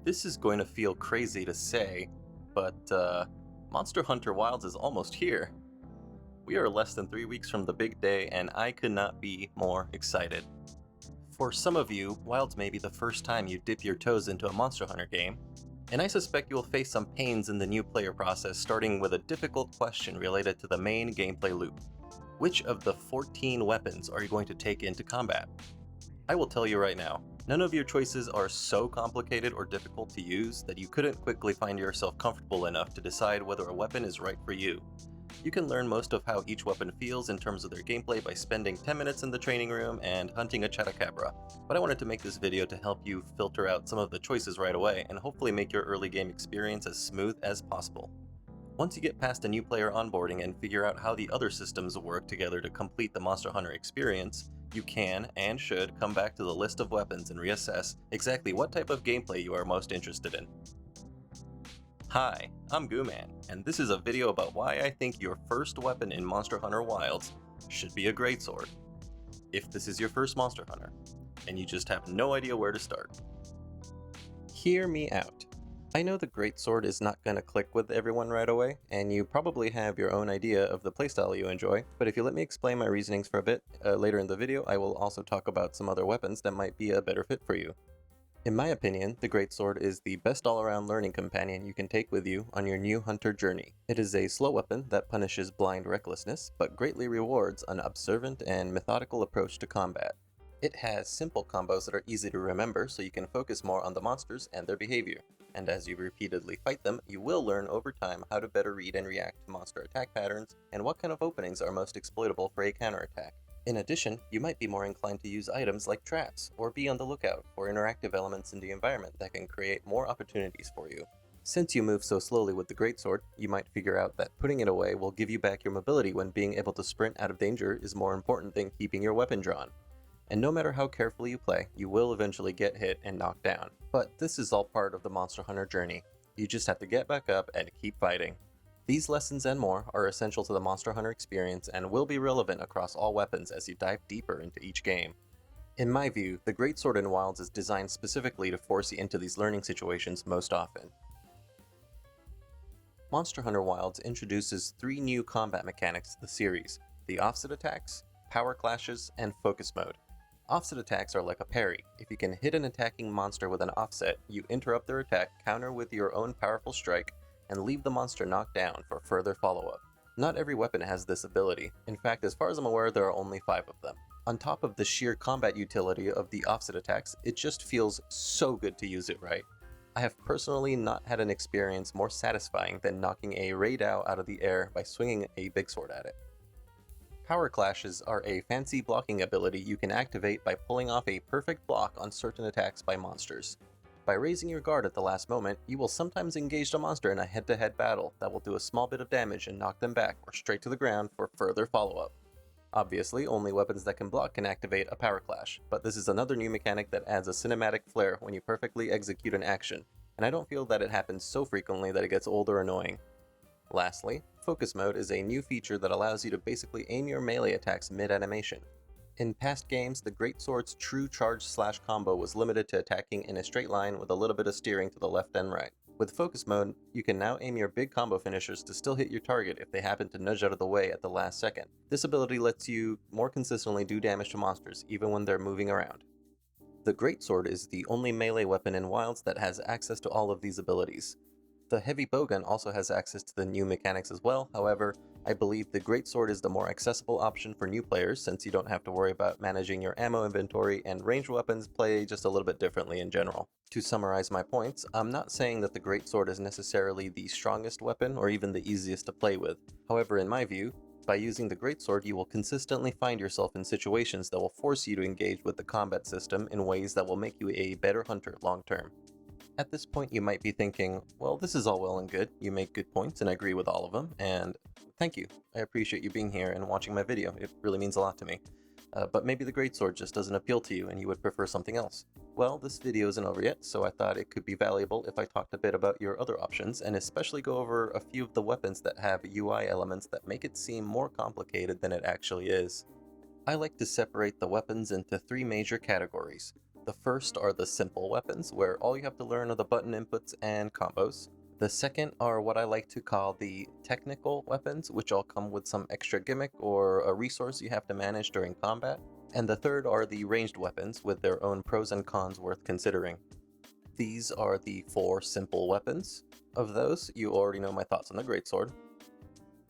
This is going to feel crazy to say, but Monster Hunter Wilds is almost here. We are less than 3 weeks from the big day, and I could not be more excited. For some of you, Wilds may be the first time you dip your toes into a Monster Hunter game, and I suspect you will face some pains in the new player process, starting with a difficult question related to the main gameplay loop. Which of the 14 weapons are you going to take into combat? I will tell you right now, none of your choices are so complicated or difficult to use that you couldn't quickly find yourself comfortable enough to decide whether a weapon is right for you. You can learn most of how each weapon feels in terms of their gameplay by spending 10 minutes in the training room and hunting a Chatacabra, but I wanted to make this video to help you filter out some of the choices right away and hopefully make your early game experience as smooth as possible. Once you get past a new player onboarding and figure out how the other systems work together to complete the Monster Hunter experience, you can and should come back to the list of weapons and reassess exactly what type of gameplay you are most interested in. Hi, I'm Gooman, and this is a video about why I think your first weapon in Monster Hunter Wilds should be a greatsword. If this is your first Monster Hunter, and you just have no idea where to start. Hear me out. I know the greatsword is not going to click with everyone right away, and you probably have your own idea of the playstyle you enjoy, but if you let me explain my reasonings for a bit later in the video, I will also talk about some other weapons that might be a better fit for you. In my opinion, the greatsword is the best all-around learning companion you can take with you on your new hunter journey. It is a slow weapon that punishes blind recklessness, but greatly rewards an observant and methodical approach to combat. It has simple combos that are easy to remember, so you can focus more on the monsters and their behavior. And as you repeatedly fight them, you will learn over time how to better read and react to monster attack patterns, and what kind of openings are most exploitable for a counterattack. In addition, you might be more inclined to use items like traps, or be on the lookout for interactive elements in the environment that can create more opportunities for you. Since you move so slowly with the greatsword, you might figure out that putting it away will give you back your mobility when being able to sprint out of danger is more important than keeping your weapon drawn. And no matter how carefully you play, you will eventually get hit and knocked down. But this is all part of the Monster Hunter journey. You just have to get back up and keep fighting. These lessons and more are essential to the Monster Hunter experience and will be relevant across all weapons as you dive deeper into each game. In my view, the greatsword in Wilds is designed specifically to force you into these learning situations most often. Monster Hunter Wilds introduces 3 new combat mechanics to the series: the offset attacks, power clashes, and focus mode. Offset attacks are like a parry. If you can hit an attacking monster with an offset, you interrupt their attack, counter with your own powerful strike, and leave the monster knocked down for further follow-up. Not every weapon has this ability. In fact, as far as I'm aware, there are only 5 of them. On top of the sheer combat utility of the offset attacks, it just feels so good to use it right. I have personally not had an experience more satisfying than knocking a Raidou out of the air by swinging a big sword at it. Power clashes are a fancy blocking ability you can activate by pulling off a perfect block on certain attacks by monsters. By raising your guard at the last moment, you will sometimes engage a monster in a head-to-head battle that will do a small bit of damage and knock them back or straight to the ground for further follow-up. Obviously, only weapons that can block can activate a power clash, but this is another new mechanic that adds a cinematic flair when you perfectly execute an action, and I don't feel that it happens so frequently that it gets old or annoying. Lastly, focus mode is a new feature that allows you to basically aim your melee attacks mid-animation. In past games, the greatsword's true charge slash combo was limited to attacking in a straight line with a little bit of steering to the left and right. With focus mode, you can now aim your big combo finishers to still hit your target if they happen to nudge out of the way at the last second. This ability lets you more consistently do damage to monsters, even when they're moving around. The greatsword is the only melee weapon in Wilds that has access to all of these abilities. The heavy bowgun also has access to the new mechanics as well. However, I believe the greatsword is the more accessible option for new players since you don't have to worry about managing your ammo inventory, and ranged weapons play just a little bit differently in general. To summarize my points, I'm not saying that the greatsword is necessarily the strongest weapon or even the easiest to play with. However, in my view, by using the greatsword, you will consistently find yourself in situations that will force you to engage with the combat system in ways that will make you a better hunter long term. At this point, you might be thinking, well, this is all well and good. You make good points, and I agree with all of them, and thank you. I appreciate you being here and watching my video. It really means a lot to me. But maybe the greatsword just doesn't appeal to you, and you would prefer something else. Well, this video isn't over yet, so I thought it could be valuable if I talked a bit about your other options, and especially go over a few of the weapons that have UI elements that make it seem more complicated than it actually is. I like to separate the weapons into 3 major categories. The first are the simple weapons, where all you have to learn are the button inputs and combos. The second are what I like to call the technical weapons, which all come with some extra gimmick or a resource you have to manage during combat. And the third are the ranged weapons, with their own pros and cons worth considering. These are the 4 simple weapons. Of those, you already know my thoughts on the greatsword.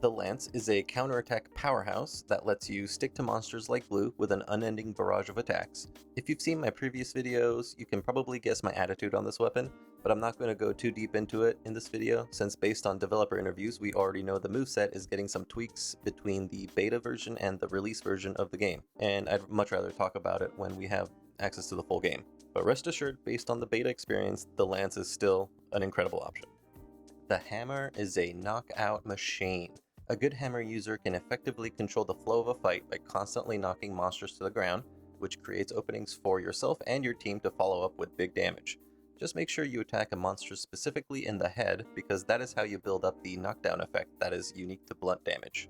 The lance is a counterattack powerhouse that lets you stick to monsters like blue with an unending barrage of attacks. If you've seen my previous videos, you can probably guess my attitude on this weapon, but I'm not going to go too deep into it in this video, since based on developer interviews, we already know the moveset is getting some tweaks between the beta version and the release version of the game, and I'd much rather talk about it when we have access to the full game. But rest assured, based on the beta experience, the lance is still an incredible option. The hammer is a knockout machine. A good hammer user can effectively control the flow of a fight by constantly knocking monsters to the ground, which creates openings for yourself and your team to follow up with big damage. Just make sure you attack a monster specifically in the head, because that is how you build up the knockdown effect that is unique to blunt damage.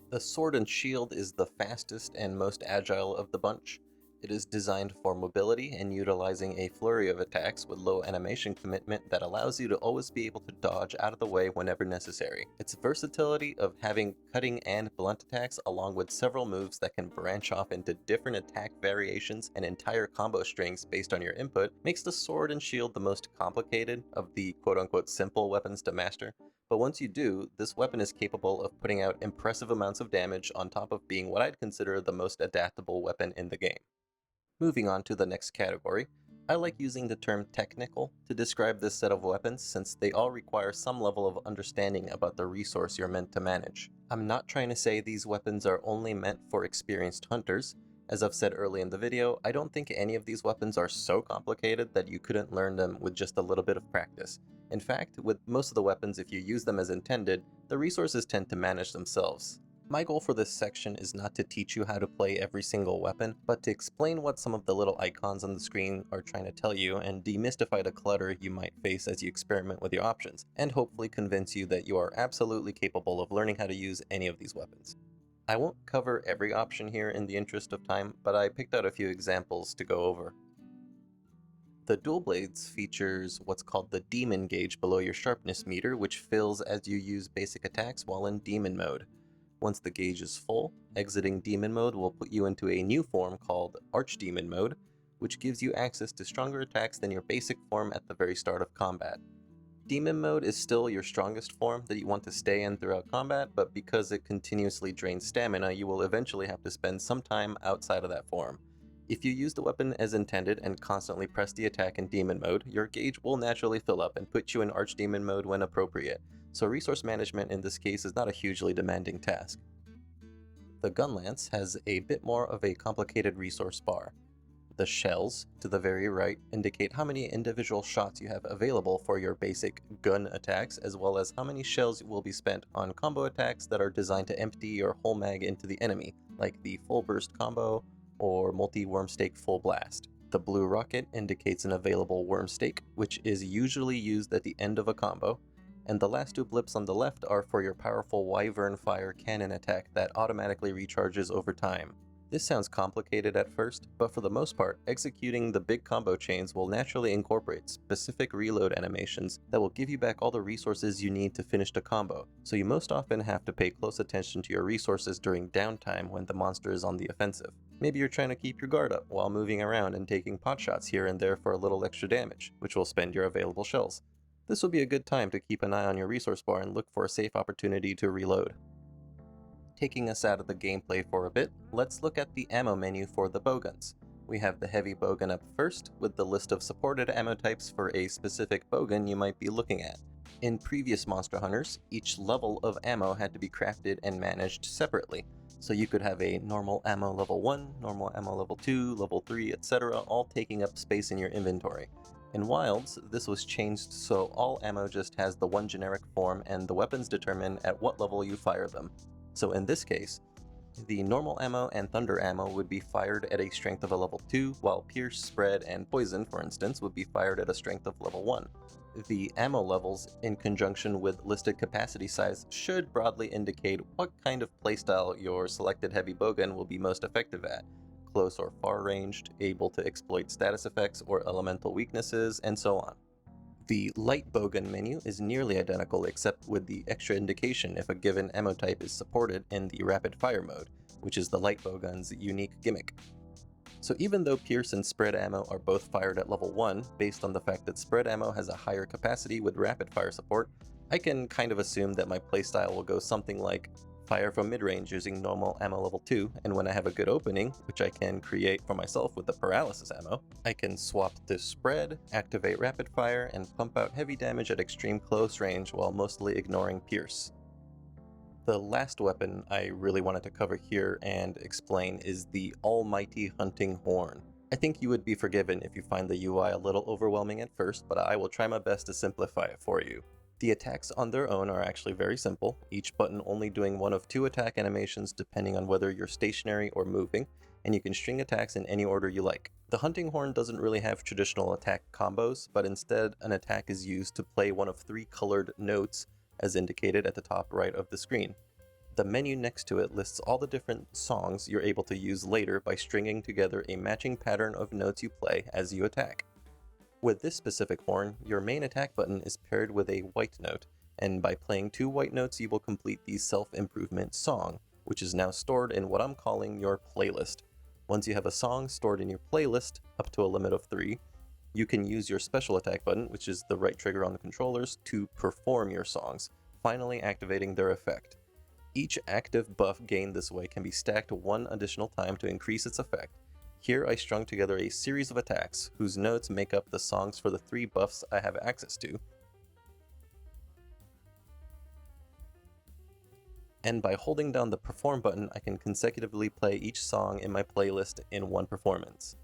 The sword and shield is the fastest and most agile of the bunch. It is designed for mobility and utilizing a flurry of attacks with low animation commitment that allows you to always be able to dodge out of the way whenever necessary. Its versatility of having cutting and blunt attacks along with several moves that can branch off into different attack variations and entire combo strings based on your input makes the sword and shield the most complicated of the quote-unquote simple weapons to master. But once you do, this weapon is capable of putting out impressive amounts of damage on top of being what I'd consider the most adaptable weapon in the game. Moving on to the next category, I like using the term technical to describe this set of weapons since they all require some level of understanding about the resource you're meant to manage. I'm not trying to say these weapons are only meant for experienced hunters. As I've said early in the video, I don't think any of these weapons are so complicated that you couldn't learn them with just a little bit of practice. In fact, with most of the weapons, if you use them as intended, the resources tend to manage themselves. My goal for this section is not to teach you how to play every single weapon, but to explain what some of the little icons on the screen are trying to tell you and demystify the clutter you might face as you experiment with your options, and hopefully convince you that you are absolutely capable of learning how to use any of these weapons. I won't cover every option here in the interest of time, but I picked out a few examples to go over. The dual blades features what's called the demon gauge below your sharpness meter, which fills as you use basic attacks while in demon mode. Once the gauge is full, exiting demon mode will put you into a new form called archdemon mode, which gives you access to stronger attacks than your basic form at the very start of combat. Demon mode is still your strongest form that you want to stay in throughout combat, but because it continuously drains stamina, you will eventually have to spend some time outside of that form. If you use the weapon as intended and constantly press the attack in demon mode, your gauge will naturally fill up and put you in archdemon mode when appropriate, so resource management in this case is not a hugely demanding task. The Gunlance has a bit more of a complicated resource bar. The shells to the very right indicate how many individual shots you have available for your basic gun attacks, as well as how many shells will be spent on combo attacks that are designed to empty your whole mag into the enemy, like the full burst combo or multi-worm stake full blast. The blue rocket indicates an available worm stake, which is usually used at the end of a combo, and the last 2 blips on the left are for your powerful Wyvern Fire cannon attack that automatically recharges over time. This sounds complicated at first, but for the most part, executing the big combo chains will naturally incorporate specific reload animations that will give you back all the resources you need to finish the combo, so you most often have to pay close attention to your resources during downtime when the monster is on the offensive. Maybe you're trying to keep your guard up while moving around and taking pot shots here and there for a little extra damage, which will spend your available shells. This will be a good time to keep an eye on your resource bar and look for a safe opportunity to reload. Taking us out of the gameplay for a bit, let's look at the ammo menu for the bowguns. We have the heavy bowgun up first, with the list of supported ammo types for a specific bowgun you might be looking at. In previous Monster Hunters, each level of ammo had to be crafted and managed separately, so you could have a normal ammo level 1, normal ammo level 2, level 3, etc., all taking up space in your inventory. In Wilds, this was changed so all ammo just has the one generic form and the weapons determine at what level you fire them. So in this case, the normal ammo and thunder ammo would be fired at a strength of a level 2, while pierce, spread, and poison, for instance, would be fired at a strength of level 1. The ammo levels, in conjunction with listed capacity size, should broadly indicate what kind of playstyle your selected heavy bowgun will be most effective at. close or far ranged, able to exploit status effects or elemental weaknesses, and so on. The light bowgun menu is nearly identical except with the extra indication if a given ammo type is supported in the rapid fire mode, which is the light bowgun's unique gimmick. So even though Pierce and Spread Ammo are both fired at level 1, based on the fact that Spread Ammo has a higher capacity with rapid fire support, I can kind of assume that my playstyle will go something like fire from mid-range using normal ammo level 2, and when I have a good opening, which I can create for myself with the paralysis ammo, I can swap to Spread, activate rapid fire, and pump out heavy damage at extreme close range while mostly ignoring Pierce. The last weapon I really wanted to cover here and explain is the almighty hunting horn. I think you would be forgiven if you find the UI a little overwhelming at first, but I will try my best to simplify it for you. The attacks on their own are actually very simple, each button only doing one of 2 attack animations depending on whether you're stationary or moving, and you can string attacks in any order you like. The hunting horn doesn't really have traditional attack combos, but instead an attack is used to play one of 3 colored notes as indicated at the top right of the screen. The menu next to it lists all the different songs you're able to use later by stringing together a matching pattern of notes you play as you attack. With this specific horn, your main attack button is paired with a white note, and by playing 2 white notes you will complete the self-improvement song, which is now stored in what I'm calling your playlist. Once you have a song stored in your playlist, up to a limit of 3, you can use your special attack button, which is the right trigger on the controllers, to perform your songs, finally activating their effect. Each active buff gained this way can be stacked 1 additional time to increase its effect. Here I strung together a series of attacks, whose notes make up the songs for the 3 buffs I have access to. And by holding down the perform button, I can consecutively play each song in my playlist in 1 performance.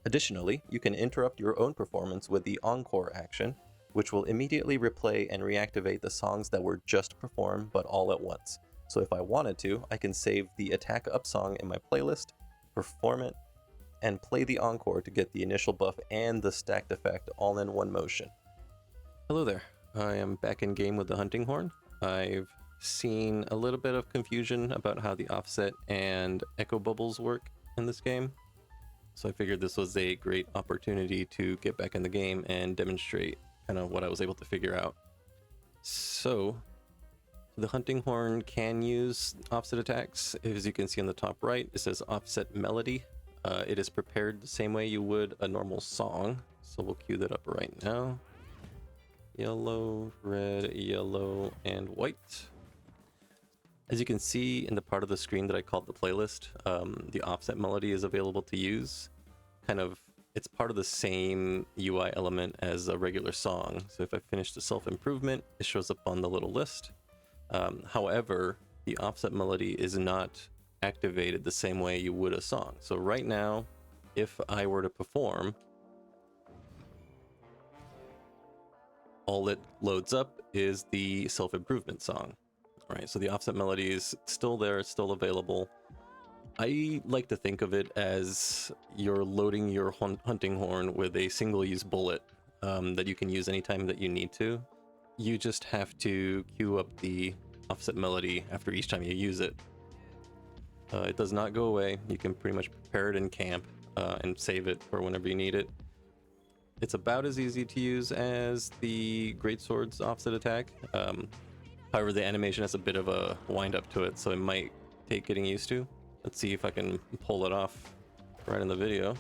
Additionally, you can interrupt your own performance with the Encore action, which will immediately replay and reactivate the songs that were just performed but all at once. So if I wanted to, I can save the Attack Up song in my playlist, perform it, and play the Encore to get the initial buff and the stacked effect all in 1 motion. Hello there, I am back in game with the hunting horn. I've seen a little bit of confusion about how the offset and echo bubbles work in this game. So I figured this was a great opportunity to get back in the game and demonstrate kind of what I was able to figure out. So the hunting horn can use offset attacks. As you can see on the top right, it says offset melody. It is prepared the same way you would a normal song. So we'll cue that up right now. Yellow, red, yellow, and white. As you can see in the part of the screen that I called the playlist, the offset melody is available to use. It's part of the same UI element as a regular song. So if I finish the self-improvement, it shows up on the little list. However, the offset melody is not activated the same way you would a song. So right now, if I were to perform, all it loads up is the self-improvement song. All right, so the offset melody is still there, it's still available. I like to think of it as you're loading your hunting horn with a single-use bullet that you can use anytime that you need to. You just have to queue up the offset melody after each time you use it. It does not go away. You can pretty much prepare it in camp and save it for whenever you need it. It's about as easy to use as the Greatsword's offset attack. However, the animation has a bit of a wind up to it, so it might take getting used to. Let's see if I can pull it off right in the video.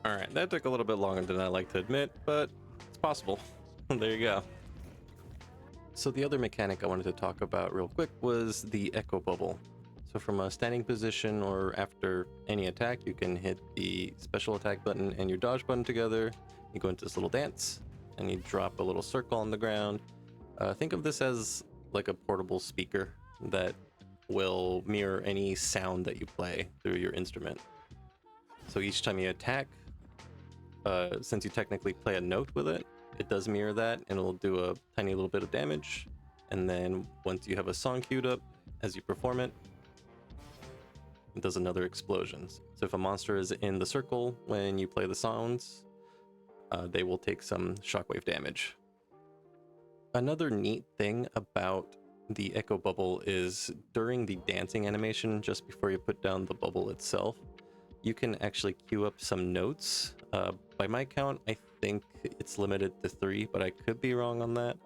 Alright, that took a little bit longer than I like to admit, but it's possible. There you go. So the other mechanic I wanted to talk about real quick was the echo bubble. So from a standing position or after any attack, you can hit the special attack button and your dodge button together. You go into this little dance and you drop a little circle on the ground. Think of this as like a portable speaker that will mirror any sound that you play through your instrument. So each time you attack, since you technically play a note with it, it does mirror that and it'll do a tiny little bit of damage. And then once you have a song queued up, as you perform it, it does another explosion. So if a monster is in the circle when you play the sounds, they will take some shockwave damage. Another neat thing about the echo bubble is during the dancing animation, just before you put down the bubble itself, you can actually queue up some notes. By my count, I think it's limited to 3, but I could be wrong on that.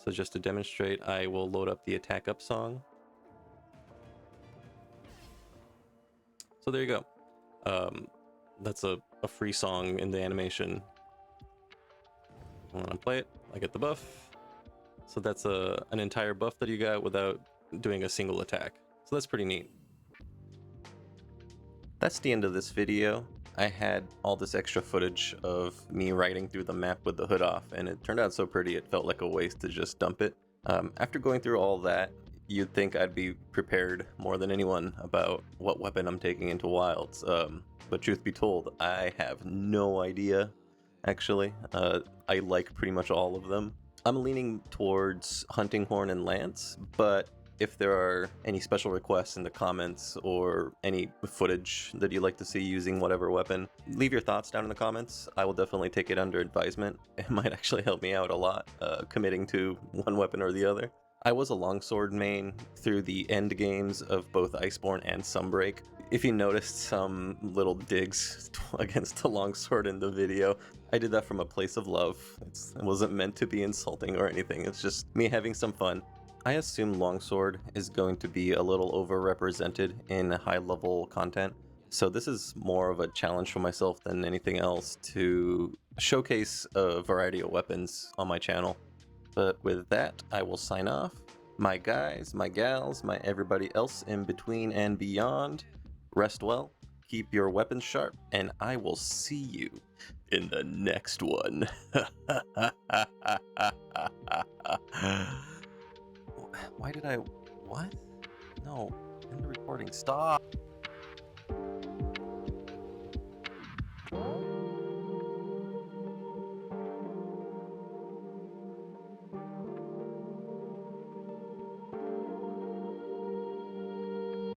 So just to demonstrate, I will load up the attack up song. So there you go. That's a free song in the animation. When I play it, I get the buff. So that's an entire buff that you got without doing a single attack. So that's pretty neat. That's the end of this video. I had all this extra footage of me riding through the map with the hood off, and it turned out so pretty it felt like a waste to just dump it. After going through all that, you'd think I'd be prepared more than anyone about what weapon I'm taking into Wilds. But truth be told, I have no idea, actually. I like pretty much all of them. I'm leaning towards Hunting Horn and Lance, but if there are any special requests in the comments or any footage that you'd like to see using whatever weapon, leave your thoughts down in the comments. I will definitely take it under advisement. It might actually help me out a lot, committing to one weapon or the other. I was a longsword main through the end games of both Iceborne and Sunbreak. If you noticed some little digs against the longsword in the video, I did that from a place of love. It wasn't meant to be insulting or anything, it's just me having some fun. I assume longsword is going to be a little overrepresented in high-level content, so this is more of a challenge for myself than anything else to showcase a variety of weapons on my channel. But with that, I will sign off. My guys, my gals, my everybody else in between and beyond, rest well, keep your weapons sharp, and I will see you in the next one. Why did I... What? No, end the recording. Stop!